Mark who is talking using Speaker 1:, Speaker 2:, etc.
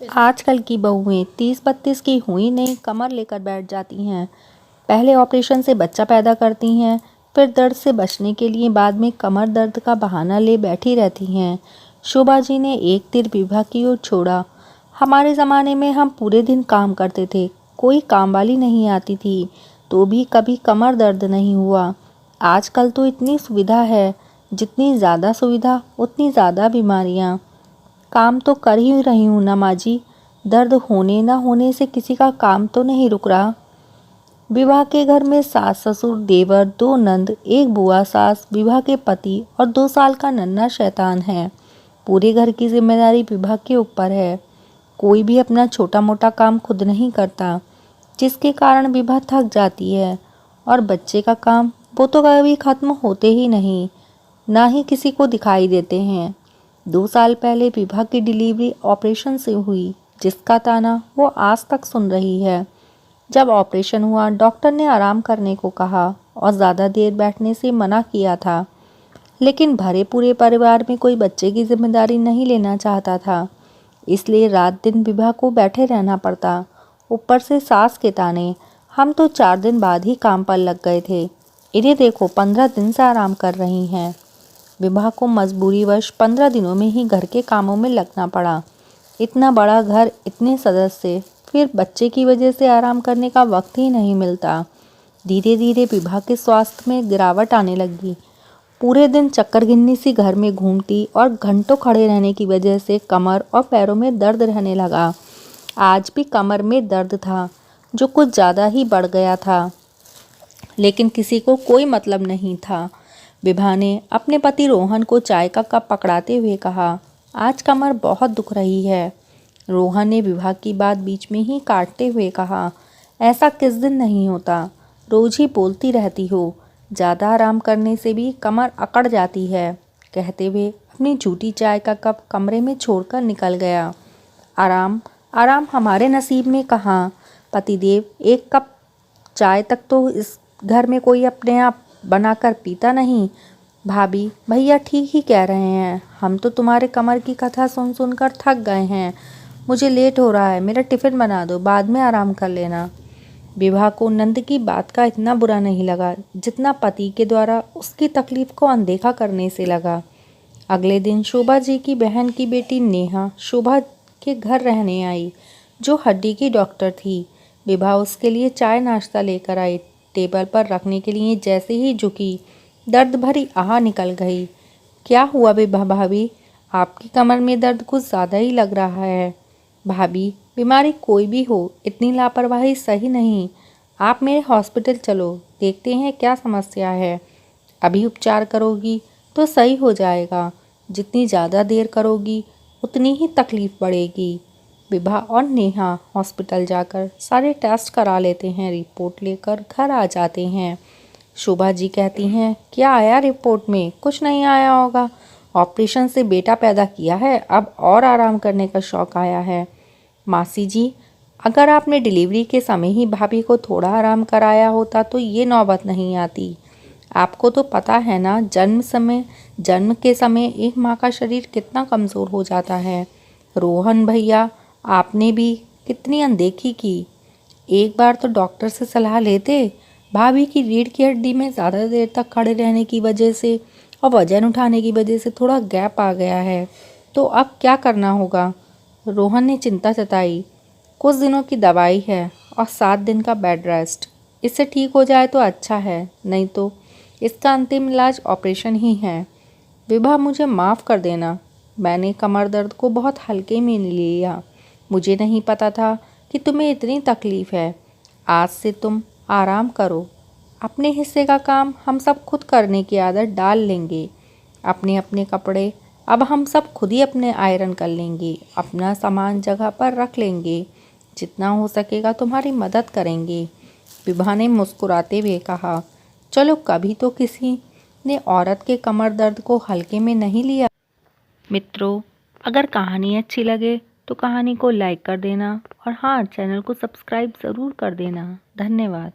Speaker 1: आजकल की बहुएं 30-32 की हुई नहीं कमर लेकर बैठ जाती हैं। पहले ऑपरेशन से बच्चा पैदा करती हैं, फिर दर्द से बचने के लिए बाद में कमर दर्द का बहाना ले बैठी रहती हैं। शोभा जी ने एक तीर विभा की ओर छोड़ा। हमारे ज़माने में हम पूरे दिन काम करते थे, कोई काम वाली नहीं आती थी, तो भी कभी कमर दर्द नहीं हुआ। आजकल तो इतनी सुविधा है, जितनी ज़्यादा सुविधा उतनी ज़्यादा बीमारियाँ। काम तो कर ही रही हूँ ना माँ जी, दर्द होने ना होने से किसी का काम तो नहीं रुक रहा। विवाह के घर में सास ससुर देवर, 2 नंद, एक बुआ सास, विवाह के पति और 2 साल का नन्हा शैतान है। पूरे घर की जिम्मेदारी विवाह के ऊपर है। कोई भी अपना छोटा मोटा काम खुद नहीं करता, जिसके कारण विवाह थक जाती है। और बच्चे का काम वो तो कभी खत्म होते ही नहीं, ना ही किसी को दिखाई देते हैं। 2 साल पहले विभा की डिलीवरी ऑपरेशन से हुई, जिसका ताना वो आज तक सुन रही है। जब ऑपरेशन हुआ डॉक्टर ने आराम करने को कहा और ज़्यादा देर बैठने से मना किया था, लेकिन भरे पूरे परिवार में कोई बच्चे की जिम्मेदारी नहीं लेना चाहता था, इसलिए रात दिन विभा को बैठे रहना पड़ता। ऊपर से सास के ताने। हम तो 4 दिन बाद ही काम पर लग गए थे। इन्हें देखो 15 दिन से आराम कर रही हैं। विभा को मजबूरीवश 15 दिनों में ही घर के कामों में लगना पड़ा। इतना बड़ा घर, इतने सदस्य, फिर बच्चे की वजह से आराम करने का वक्त ही नहीं मिलता। धीरे धीरे विभा के स्वास्थ्य में गिरावट आने लगी। पूरे दिन चक्करगिन्नी सी घर में घूमती और घंटों खड़े रहने की वजह से कमर और पैरों में दर्द रहने लगा। आज भी कमर में दर्द था, जो कुछ ज़्यादा ही बढ़ गया था, लेकिन किसी को कोई मतलब नहीं था। विभा ने अपने पति रोहन को चाय का कप पकड़ाते हुए कहा, आज कमर बहुत दुख रही है। रोहन ने विभा की बात बीच में ही काटते हुए कहा, ऐसा किस दिन नहीं होता, रोज ही बोलती रहती हो, ज़्यादा आराम करने से भी कमर अकड़ जाती है। कहते हुए अपनी झूठी चाय का कप कमरे में छोड़कर निकल गया। आराम आराम हमारे नसीब में कहाँ। पतिदेव, एक कप चाय तक तो इस घर में कोई अपने आप बनाकर पीता नहीं। भाभी, भैया ठीक ही कह रहे हैं, हम तो तुम्हारे कमर की कथा सुन सुनकर थक गए हैं। मुझे लेट हो रहा है, मेरा टिफ़िन बना दो, बाद में आराम कर लेना। विभा को नंद की बात का इतना बुरा नहीं लगा, जितना पति के द्वारा उसकी तकलीफ को अनदेखा करने से लगा। अगले दिन शोभा जी की बहन की बेटी नेहा शोभा के घर रहने आई, जो हड्डी की डॉक्टर थी। विभा उसके लिए चाय नाश्ता लेकर आई। टेबल पर रखने के लिए जैसे ही झुकी, दर्द भरी आह निकल गई। क्या हुआ विभा भाभी, आपकी कमर में दर्द कुछ ज़्यादा ही लग रहा है। भाभी, बीमारी कोई भी हो, इतनी लापरवाही सही नहीं। आप मेरे हॉस्पिटल चलो, देखते हैं क्या समस्या है। अभी उपचार करोगी तो सही हो जाएगा, जितनी ज़्यादा देर करोगी उतनी ही तकलीफ बढ़ेगी। विभा और नेहा हॉस्पिटल जाकर सारे टेस्ट करा लेते हैं, रिपोर्ट लेकर घर आ जाते हैं। शोभा जी कहती हैं, क्या आया रिपोर्ट में? कुछ नहीं आया होगा, ऑपरेशन से बेटा पैदा किया है, अब और आराम करने का शौक आया है। मासी जी, अगर आपने डिलीवरी के समय ही भाभी को थोड़ा आराम कराया होता तो ये नौबत नहीं आती। आपको तो पता है ना, जन्म के समय एक माँ का शरीर कितना कमज़ोर हो जाता है। रोहन भैया, आपने भी कितनी अनदेखी की। एक बार तो डॉक्टर से सलाह लेते। भाभी की रीढ़ की हड्डी में ज़्यादा देर तक खड़े रहने की वजह से और वजन उठाने की वजह से थोड़ा गैप आ गया है, तो अब क्या करना होगा? रोहन ने चिंता जताई। कुछ दिनों की दवाई है और 7 दिन का बेड रेस्ट। इससे ठीक हो जाए तो अच्छा है, नहीं तो इसका अंतिम इलाज ऑपरेशन ही है। विभा, मुझे माफ़ कर देना, मैंने कमर दर्द को बहुत हल्के में लिया। मुझे नहीं पता था कि तुम्हें इतनी तकलीफ़ है। आज से तुम आराम करो। अपने हिस्से का काम हम सब खुद करने की आदत डाल लेंगे। अपने अपने कपड़े अब हम सब खुद ही अपने आयरन कर लेंगे, अपना सामान जगह पर रख लेंगे, जितना हो सकेगा तुम्हारी मदद करेंगे। विभा ने मुस्कुराते हुए कहा, चलो, कभी तो किसी ने औरत के कमर दर्द को हल्के में नहीं लिया। मित्रों, अगर कहानी अच्छी लगे तो कहानी को लाइक कर देना और हाँ, चैनल को सब्सक्राइब ज़रूर कर देना। धन्यवाद।